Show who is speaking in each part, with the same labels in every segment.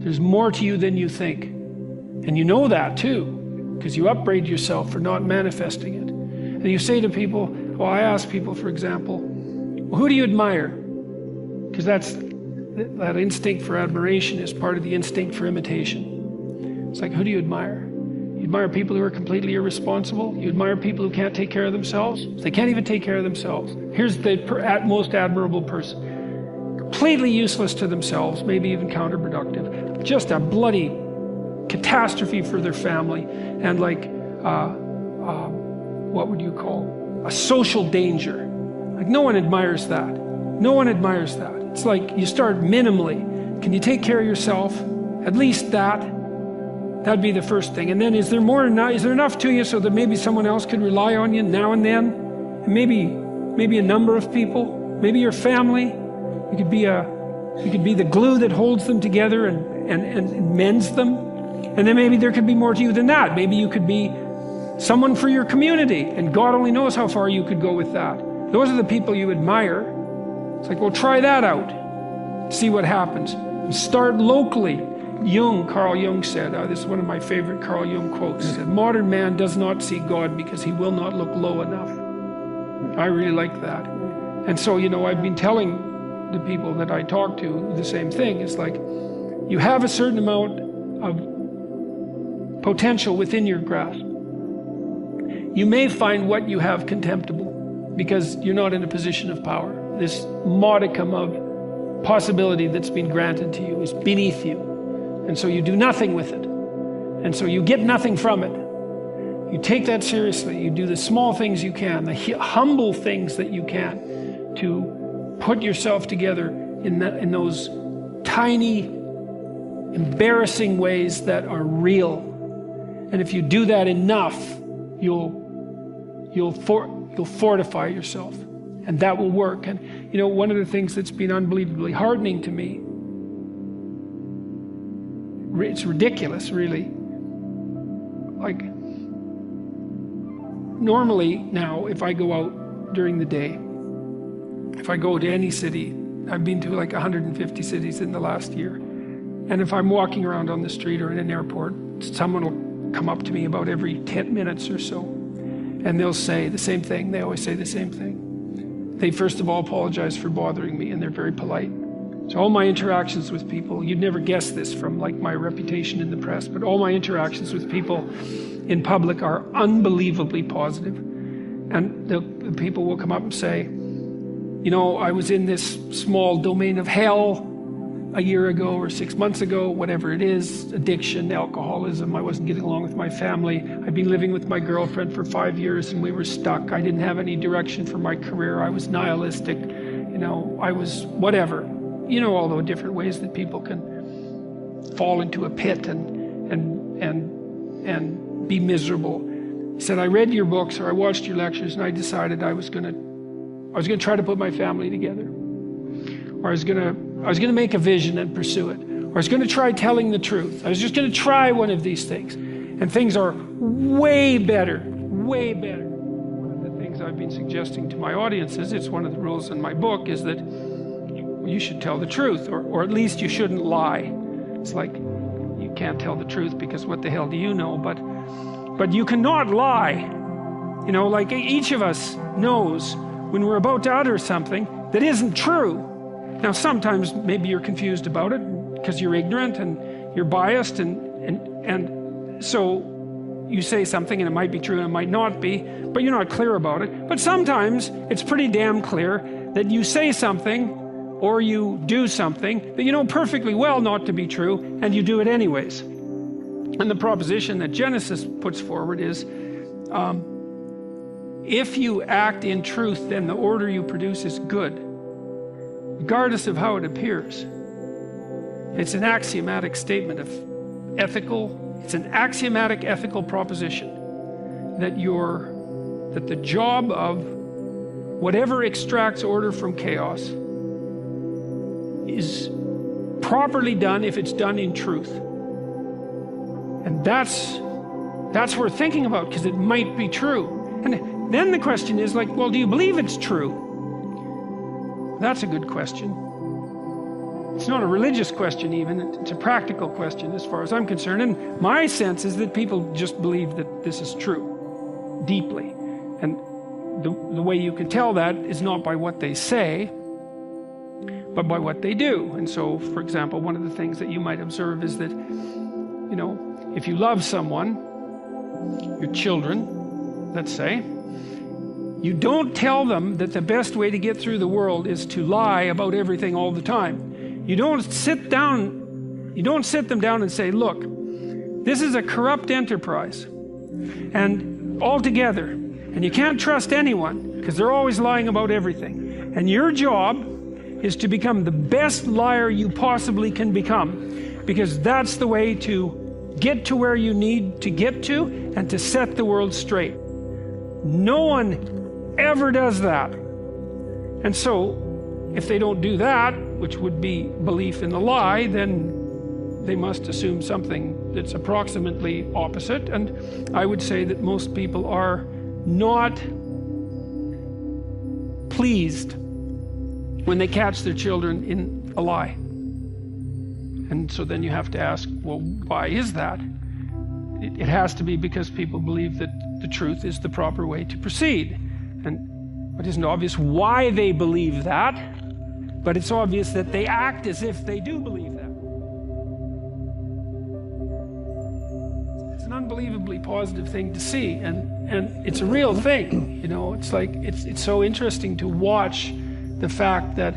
Speaker 1: There's more to you than you think. And you know that too, because you upbraid yourself for not manifesting it. And you say to people, well, I ask people, for example, well, who do you admire? Because that instinct for admiration is part of the instinct for imitation. It's like, who do you admire? You admire people who are completely irresponsible. You admire people who can't take care of themselves. They can't even take care of themselves. Here's the most admirable person. Completely useless to themselves, maybe even counterproductive. Just a bloody catastrophe for their family, and like, what would you call a social danger. Like, no one admires that. No one admires that. It's like you start minimally. Can you take care of yourself? At least that'd be the first thing. And then is there enough to you so that maybe someone else could rely on you now and then? And maybe a number of people, maybe your family. You could be the glue that holds them together and mends them. And then maybe there could be more to you than that. Maybe you could be someone for your community, and God only knows how far you could go with that. Those are the people you admire. It's like, well, try that out. See what happens. Start locally. Carl Jung said, this is one of my favorite Carl Jung quotes, he said, modern man does not see God because he will not look low enough. I really like that. And so, I've been telling the people that I talk to the same thing. It's like, you have a certain amount of potential within your grasp. You may find what you have contemptible because you're not in a position of power. This modicum of possibility that's been granted to you is beneath you. And so you do nothing with it. And so you get nothing from it. You take that seriously. You do the small things you can, the humble things that you can to put yourself together in those tiny, embarrassing ways that are real. And if you do that enough, you'll fortify yourself, and that will work. And one of the things that's been unbelievably heartening to me, it's ridiculous, really. Like, normally now, if I go out during the day, if I go to any city, I've been to like 150 cities in the last year, and if I'm walking around on the street or in an airport, someone will come up to me about every 10 minutes or so, and they'll say the same thing. They always say the same thing. They first of all apologize for bothering me, and they're very polite. So all my interactions with people, you'd never guess this from like my reputation in the press, but all my interactions with people in public are unbelievably positive. And the people will come up and say, I was in this small domain of hell a year ago or 6 months ago, whatever it is, addiction, alcoholism, I wasn't getting along with my family. I'd been living with my girlfriend for 5 years and we were stuck. I didn't have any direction for my career. I was nihilistic, I was whatever. All the different ways that people can fall into a pit and be miserable. He said, I read your books or I watched your lectures and I decided I was going to try to put my family together. Or I was going to make a vision and pursue it. Or I was going to try telling the truth. I was just going to try one of these things. And things are way better, way better. One of the things I've been suggesting to my audiences, it's one of the rules in my book, is that you should tell the truth, or at least you shouldn't lie. It's like, you can't tell the truth because what the hell do you know? But you cannot lie. Like each of us knows when we're about to utter something that isn't true. Now, sometimes maybe you're confused about it because you're ignorant and you're biased, and so you say something and it might be true and it might not be, but you're not clear about it. But sometimes it's pretty damn clear that you say something or you do something that you know perfectly well not to be true, and you do it anyways. And the proposition that Genesis puts forward is, if you act in truth, then the order you produce is good, regardless of how it appears. It's an axiomatic statement of it's an axiomatic ethical proposition that the job of whatever extracts order from chaos is properly done if it's done in truth. And that's worth thinking about, because it might be true. And then the question is like, well, do you believe it's true? That's a good question. It's not a religious question even, it's a practical question as far as I'm concerned. And my sense is that people just believe that this is true, deeply. And the way you can tell that is not by what they say, but by what they do. And so, for example, one of the things that you might observe is that, you know, if you love someone, your children, let's say, you don't tell them that the best way to get through the world is to lie about everything all the time. You don't sit them down and say, look, this is a corrupt enterprise, and altogether, and you can't trust anyone because they're always lying about everything. And your job is to become the best liar you possibly can become, because that's the way to get to where you need to get to and to set the world straight. No one ever does that. And so, if they don't do that, which would be belief in the lie, then they must assume something that's approximately opposite. And I would say that most people are not pleased when they catch their children in a lie. And so then you have to ask, well, why is that? It has to be because people believe that the truth is the proper way to proceed. And it isn't obvious why they believe that, but it's obvious that they act as if they do believe that. It's an unbelievably positive thing to see, and it's a real thing. You know, it's like, it's so interesting to watch the fact that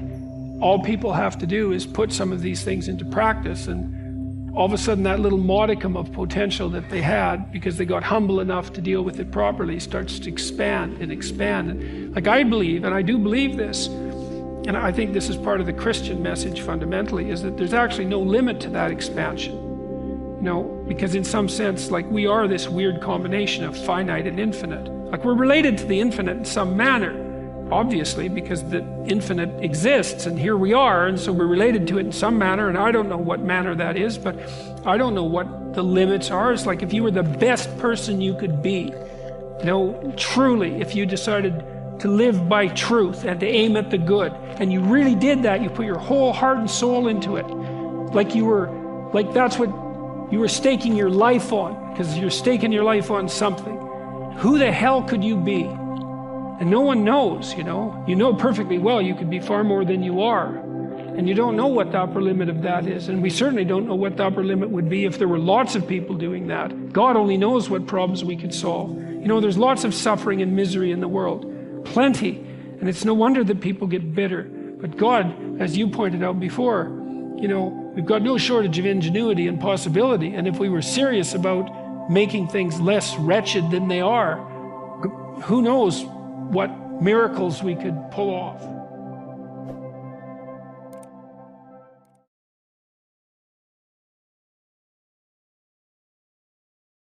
Speaker 1: all people have to do is put some of these things into practice, and all of a sudden that little modicum of potential that they had, because they got humble enough to deal with it properly, starts to expand and expand. And like, I believe, and I do believe this, and I think this is part of the Christian message fundamentally, is that there's actually no limit to that expansion. You know, because in some sense, like, we are this weird combination of finite and infinite. Like, we're related to the infinite in some manner, obviously, because the infinite exists, and here we are, and so we're related to it in some manner, and I don't know what manner that is, but I don't know what the limits are. It's like if you were the best person you could be, you know, truly, if you decided to live by truth and to aim at the good, and you really did that, you put your whole heart and soul into it, like that's what you were staking your life on, because you're staking your life on something. Who the hell could you be? And no one knows, you know. You know perfectly well you could be far more than you are. And you don't know what the upper limit of that is. And we certainly don't know what the upper limit would be if there were lots of people doing that. God only knows what problems we could solve. You know, there's lots of suffering and misery in the world. Plenty. And it's no wonder that people get bitter. But God, as you pointed out before, you know, we've got no shortage of ingenuity and possibility. And if we were serious about making things less wretched than they are, who knows what miracles we could pull off.